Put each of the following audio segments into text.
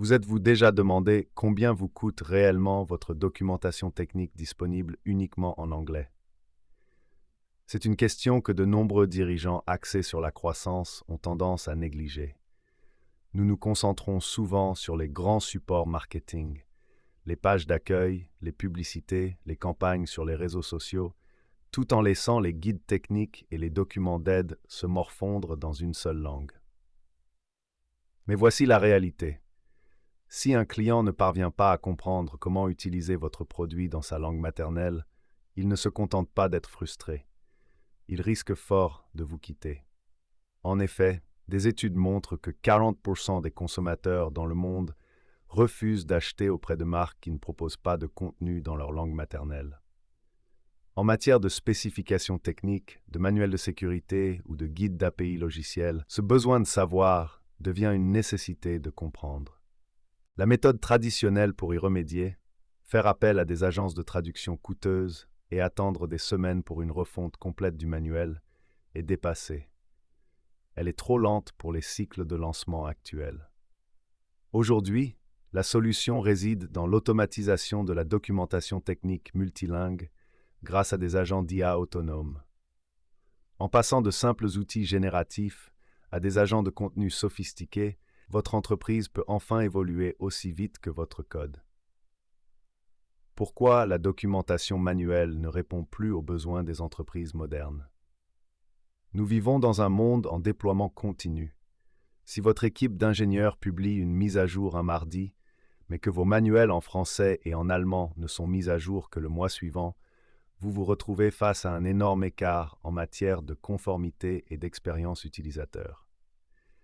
Vous êtes-vous déjà demandé combien vous coûte réellement votre documentation technique disponible uniquement en anglais? C'est une question que de nombreux dirigeants axés sur la croissance ont tendance à négliger. Nous nous concentrons souvent sur les grands supports marketing, les pages d'accueil, les publicités, les campagnes sur les réseaux sociaux, tout en laissant les guides techniques et les documents d'aide se morfondre dans une seule langue. Mais voici la réalité. Si un client ne parvient pas à comprendre comment utiliser votre produit dans sa langue maternelle, il ne se contente pas d'être frustré. Il risque fort de vous quitter. En effet, des études montrent que 40% des consommateurs dans le monde refusent d'acheter auprès de marques qui ne proposent pas de contenu dans leur langue maternelle. En matière de spécifications techniques, de manuels de sécurité ou de guides d'API logiciels, ce besoin de savoir devient une nécessité de comprendre. La méthode traditionnelle pour y remédier, faire appel à des agences de traduction coûteuses et attendre des semaines pour une refonte complète du manuel, est dépassée. Elle est trop lente pour les cycles de lancement actuels. Aujourd'hui, la solution réside dans l'automatisation de la documentation technique multilingue grâce à des agents d'IA autonomes. En passant de simples outils génératifs à des agents de contenu sophistiqués, votre entreprise peut enfin évoluer aussi vite que votre code. Pourquoi la documentation manuelle ne répond plus aux besoins des entreprises modernes? Nous vivons dans un monde en déploiement continu. Si votre équipe d'ingénieurs publie une mise à jour un mardi, mais que vos manuels en français et en allemand ne sont mis à jour que le mois suivant, vous vous retrouvez face à un énorme écart en matière de conformité et d'expérience utilisateur.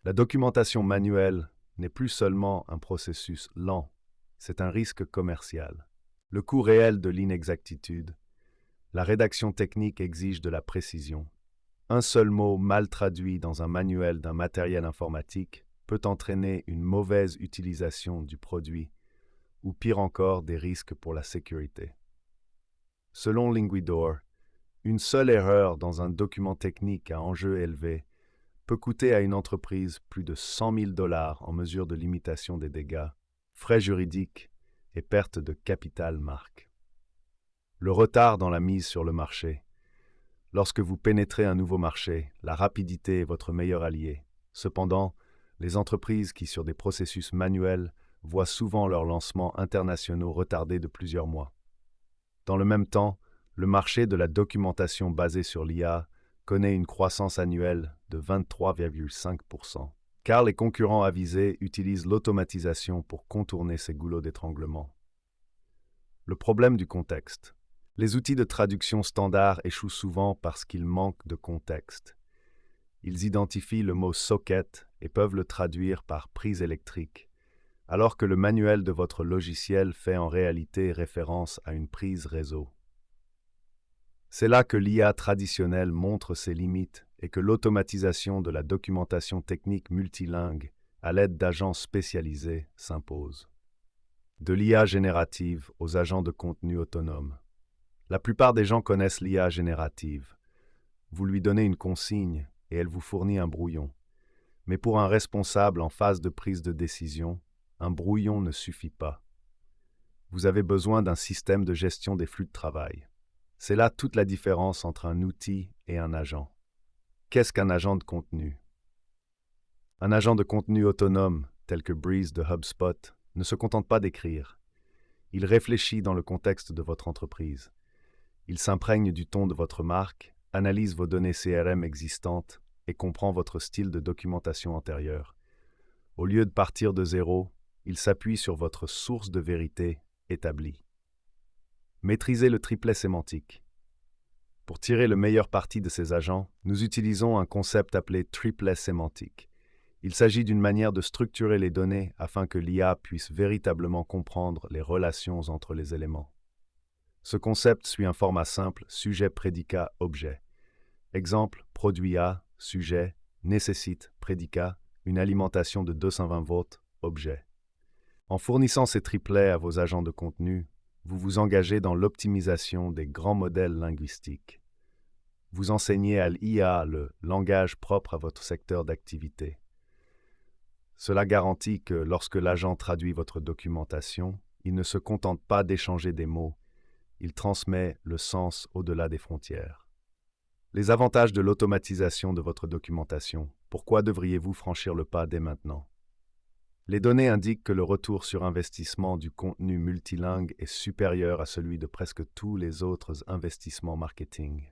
La documentation manuelle n'est plus seulement un processus lent, c'est un risque commercial. Le coût réel de l'inexactitude, la rédaction technique exige de la précision. Un seul mot mal traduit dans un manuel d'un matériel informatique peut entraîner une mauvaise utilisation du produit ou pire encore des risques pour la sécurité. Selon Linguidor, une seule erreur dans un document technique à enjeu élevé peut coûter à une entreprise plus de 100 000 $ en mesure de limitation des dégâts, frais juridiques et perte de capital marque. Le retard dans la mise sur le marché. Lorsque vous pénétrez un nouveau marché, la rapidité est votre meilleur allié. Cependant, les entreprises qui, sur des processus manuels, voient souvent leurs lancements internationaux retardés de plusieurs mois. Dans le même temps, le marché de la documentation basée sur l'IA connaît une croissance annuelle de 23,5%, car les concurrents avisés utilisent l'automatisation pour contourner ces goulots d'étranglement. Le problème du contexte. Les outils de traduction standard échouent souvent parce qu'ils manquent de contexte. Ils identifient le mot socket et peuvent le traduire par prise électrique, alors que le manuel de votre logiciel fait en réalité référence à une prise réseau. C'est là que l'IA traditionnelle montre ses limites et que l'automatisation de la documentation technique multilingue à l'aide d'agents spécialisés s'impose. De l'IA générative aux agents de contenu autonomes. La plupart des gens connaissent l'IA générative. Vous lui donnez une consigne et elle vous fournit un brouillon. Mais pour un responsable en phase de prise de décision, un brouillon ne suffit pas. Vous avez besoin d'un système de gestion des flux de travail. C'est là toute la différence entre un outil et un agent. Qu'est-ce qu'un agent de contenu? Un agent de contenu autonome, tel que Breeze de HubSpot, ne se contente pas d'écrire. Il réfléchit dans le contexte de votre entreprise. Il s'imprègne du ton de votre marque, analyse vos données CRM existantes et comprend votre style de documentation antérieure. Au lieu de partir de zéro, il s'appuie sur votre source de vérité établie. Maîtrisez le triplet sémantique. Pour tirer le meilleur parti de ces agents, nous utilisons un concept appelé triplet sémantique. Il s'agit d'une manière de structurer les données afin que l'IA puisse véritablement comprendre les relations entre les éléments. Ce concept suit un format simple, sujet, prédicat, objet. Exemple, produit A, sujet, nécessite, prédicat, une alimentation de 220 volts, objet. En fournissant ces triplets à vos agents de contenu, vous vous engagez dans l'optimisation des grands modèles linguistiques. Vous enseignez à l'IA le langage propre à votre secteur d'activité. Cela garantit que lorsque l'agent traduit votre documentation, il ne se contente pas d'échanger des mots, il transmet le sens au-delà des frontières. Les avantages de l'automatisation de votre documentation. Pourquoi devriez-vous franchir le pas dès maintenant? Les données indiquent que le retour sur investissement du contenu multilingue est supérieur à celui de presque tous les autres investissements marketing.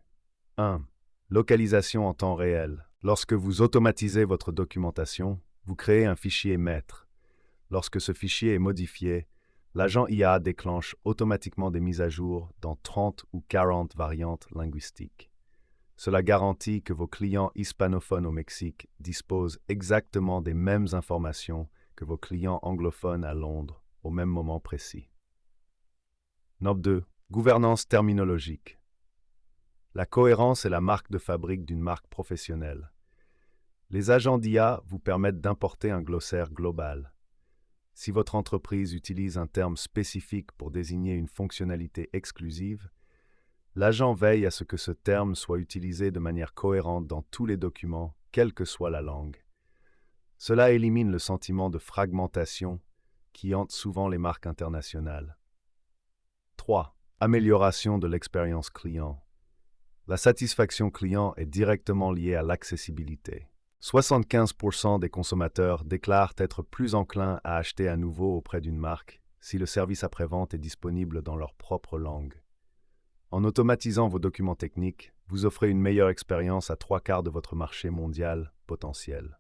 1. Localisation en temps réel. Lorsque vous automatisez votre documentation, vous créez un fichier maître. Lorsque ce fichier est modifié, l'agent IA déclenche automatiquement des mises à jour dans 30 ou 40 variantes linguistiques. Cela garantit que vos clients hispanophones au Mexique disposent exactement des mêmes informations que vos clients anglophones à Londres au même moment précis. Note 2. Gouvernance terminologique. La cohérence est la marque de fabrique d'une marque professionnelle. Les agents d'IA vous permettent d'importer un glossaire global. Si votre entreprise utilise un terme spécifique pour désigner une fonctionnalité exclusive, l'agent veille à ce que ce terme soit utilisé de manière cohérente dans tous les documents, quelle que soit la langue. Cela élimine le sentiment de fragmentation qui hante souvent les marques internationales. 3. Amélioration de l'expérience client. La satisfaction client est directement liée à l'accessibilité. 75% des consommateurs déclarent être plus enclins à acheter à nouveau auprès d'une marque si le service après-vente est disponible dans leur propre langue. En automatisant vos documents techniques, vous offrez une meilleure expérience à 3/4 de votre marché mondial potentiel.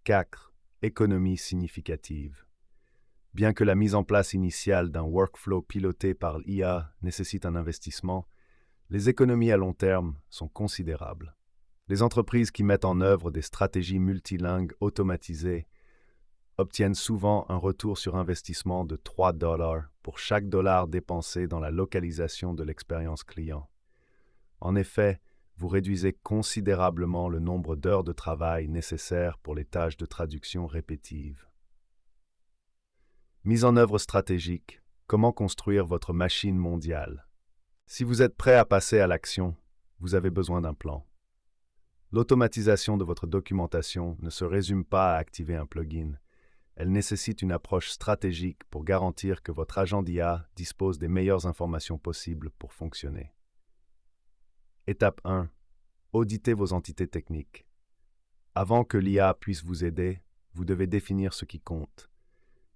4. Économie significative. Bien que la mise en place initiale d'un workflow piloté par l'IA nécessite un investissement, les économies à long terme sont considérables. Les entreprises qui mettent en œuvre des stratégies multilingues automatisées obtiennent souvent un retour sur investissement de $3 pour chaque dollar dépensé dans la localisation de l'expérience client. En effet, vous réduisez considérablement le nombre d'heures de travail nécessaires pour les tâches de traduction répétives. Mise en œuvre stratégique. Comment construire votre machine mondiale? Si vous êtes prêt à passer à l'action, vous avez besoin d'un plan. L'automatisation de votre documentation ne se résume pas à activer un plugin. Elle nécessite une approche stratégique pour garantir que votre agent d'IA dispose des meilleures informations possibles pour fonctionner. Étape 1. Auditez vos entités techniques. Avant que l'IA puisse vous aider, vous devez définir ce qui compte.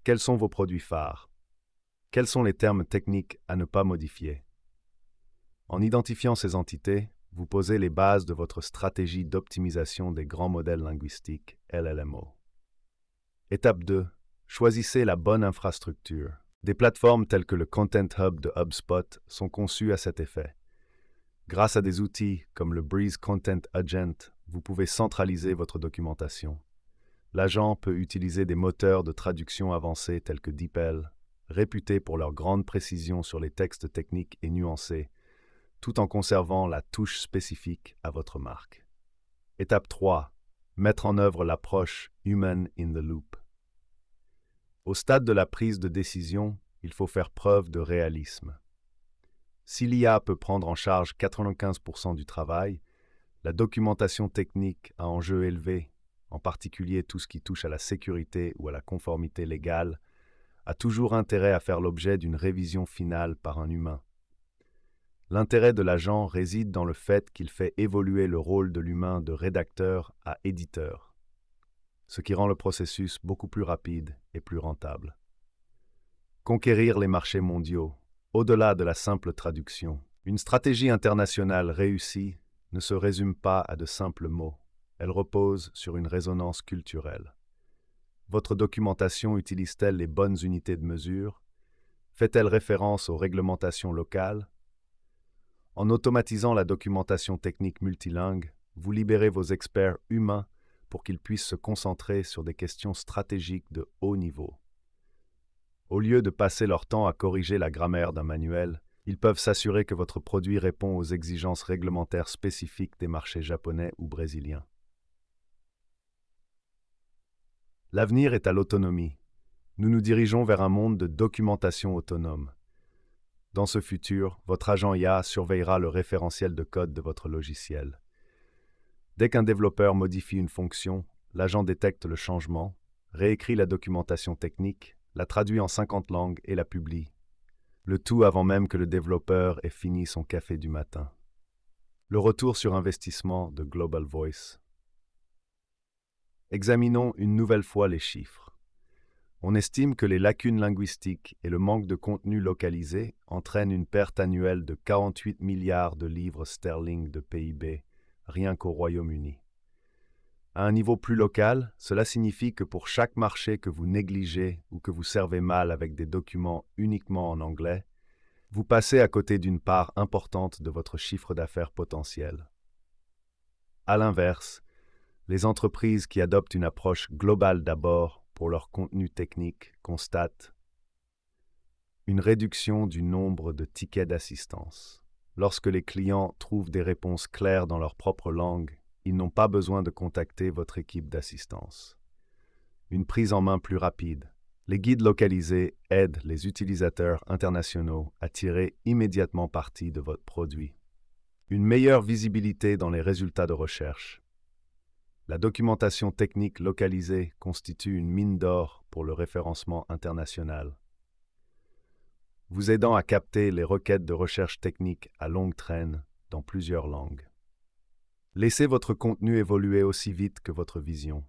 Quels sont vos produits phares? Quels sont les termes techniques à ne pas modifier? En identifiant ces entités, vous posez les bases de votre stratégie d'optimisation des grands modèles linguistiques, LLMO. Étape 2. Choisissez la bonne infrastructure. Des plateformes telles que le Content Hub de HubSpot sont conçues à cet effet. Grâce à des outils comme le Breeze Content Agent, vous pouvez centraliser votre documentation. L'agent peut utiliser des moteurs de traduction avancés tels que DeepL, réputés pour leur grande précision sur les textes techniques et nuancés, tout en conservant la touche spécifique à votre marque. Étape 3. Mettre en œuvre l'approche Human in the Loop. Au stade de la prise de décision, il faut faire preuve de réalisme. Si l'IA peut prendre en charge 95% du travail, la documentation technique à enjeu élevé, en particulier tout ce qui touche à la sécurité ou à la conformité légale, a toujours intérêt à faire l'objet d'une révision finale par un humain. L'intérêt de l'agent réside dans le fait qu'il fait évoluer le rôle de l'humain de rédacteur à éditeur, ce qui rend le processus beaucoup plus rapide et plus rentable. Conquérir les marchés mondiaux, au-delà de la simple traduction. Une stratégie internationale réussie ne se résume pas à de simples mots. Elle repose sur une résonance culturelle. Votre documentation utilise-t-elle les bonnes unités de mesure? Fait-elle référence aux réglementations locales? En automatisant la documentation technique multilingue, vous libérez vos experts humains pour qu'ils puissent se concentrer sur des questions stratégiques de haut niveau. Au lieu de passer leur temps à corriger la grammaire d'un manuel, ils peuvent s'assurer que votre produit répond aux exigences réglementaires spécifiques des marchés japonais ou brésiliens. L'avenir est à l'autonomie. Nous nous dirigeons vers un monde de documentation autonome. Dans ce futur, votre agent IA surveillera le référentiel de code de votre logiciel. Dès qu'un développeur modifie une fonction, l'agent détecte le changement, réécrit la documentation technique, la traduit en 50 langues et la publie. Le tout avant même que le développeur ait fini son café du matin. Le retour sur investissement de Global Voice. Examinons une nouvelle fois les chiffres. On estime que les lacunes linguistiques et le manque de contenu localisé entraînent une perte annuelle de 48 milliards de livres sterling de PIB, rien qu'au Royaume-Uni. À un niveau plus local, cela signifie que pour chaque marché que vous négligez ou que vous servez mal avec des documents uniquement en anglais, vous passez à côté d'une part importante de votre chiffre d'affaires potentiel. À l'inverse, les entreprises qui adoptent une approche globale d'abord pour leur contenu technique constatent une réduction du nombre de tickets d'assistance. Lorsque les clients trouvent des réponses claires dans leur propre langue, ils n'ont pas besoin de contacter votre équipe d'assistance. Une prise en main plus rapide. Les guides localisés aident les utilisateurs internationaux à tirer immédiatement parti de votre produit. Une meilleure visibilité dans les résultats de recherche. La documentation technique localisée constitue une mine d'or pour le référencement international, vous aidant à capter les requêtes de recherche technique à longue traîne dans plusieurs langues. Laissez votre contenu évoluer aussi vite que votre vision.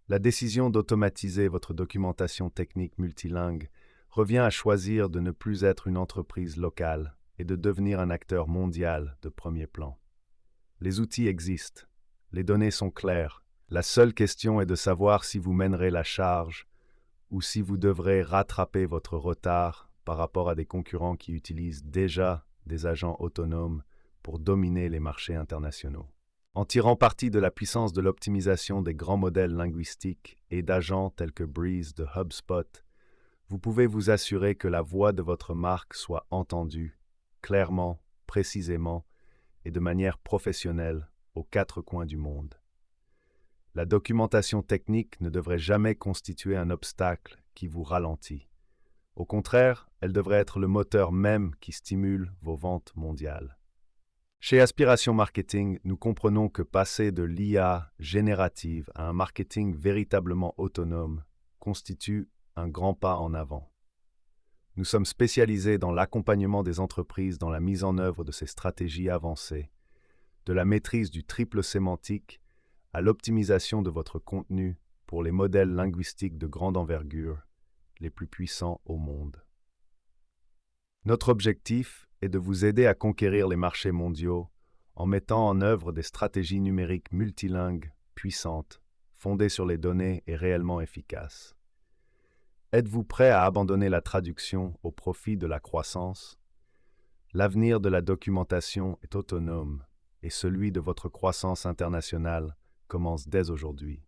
La décision d'automatiser votre documentation technique multilingue revient à choisir de ne plus être une entreprise locale et de devenir un acteur mondial de premier plan. Les outils existent, les données sont claires. La seule question est de savoir si vous mènerez la charge ou si vous devrez rattraper votre retard par rapport à des concurrents qui utilisent déjà des agents autonomes pour dominer les marchés internationaux. En tirant parti de la puissance de l'optimisation des grands modèles linguistiques et d'agents tels que Breeze de HubSpot, vous pouvez vous assurer que la voix de votre marque soit entendue, clairement, précisément et de manière professionnelle aux quatre coins du monde. La documentation technique ne devrait jamais constituer un obstacle qui vous ralentit. Au contraire, elle devrait être le moteur même qui stimule vos ventes mondiales. Chez Aspiration Marketing, nous comprenons que passer de l'IA générative à un marketing véritablement autonome constitue un grand pas en avant. Nous sommes spécialisés dans l'accompagnement des entreprises dans la mise en œuvre de ces stratégies avancées, de la maîtrise du triple sémantique à l'optimisation de votre contenu pour les modèles linguistiques de grande envergure, les plus puissants au monde. Notre objectif est de vous aider à conquérir les marchés mondiaux en mettant en œuvre des stratégies numériques multilingues, puissantes, fondées sur les données et réellement efficaces. Êtes-vous prêt à abandonner la traduction au profit de la croissance? L'avenir de la documentation est autonome et celui de votre croissance internationale commence dès aujourd'hui.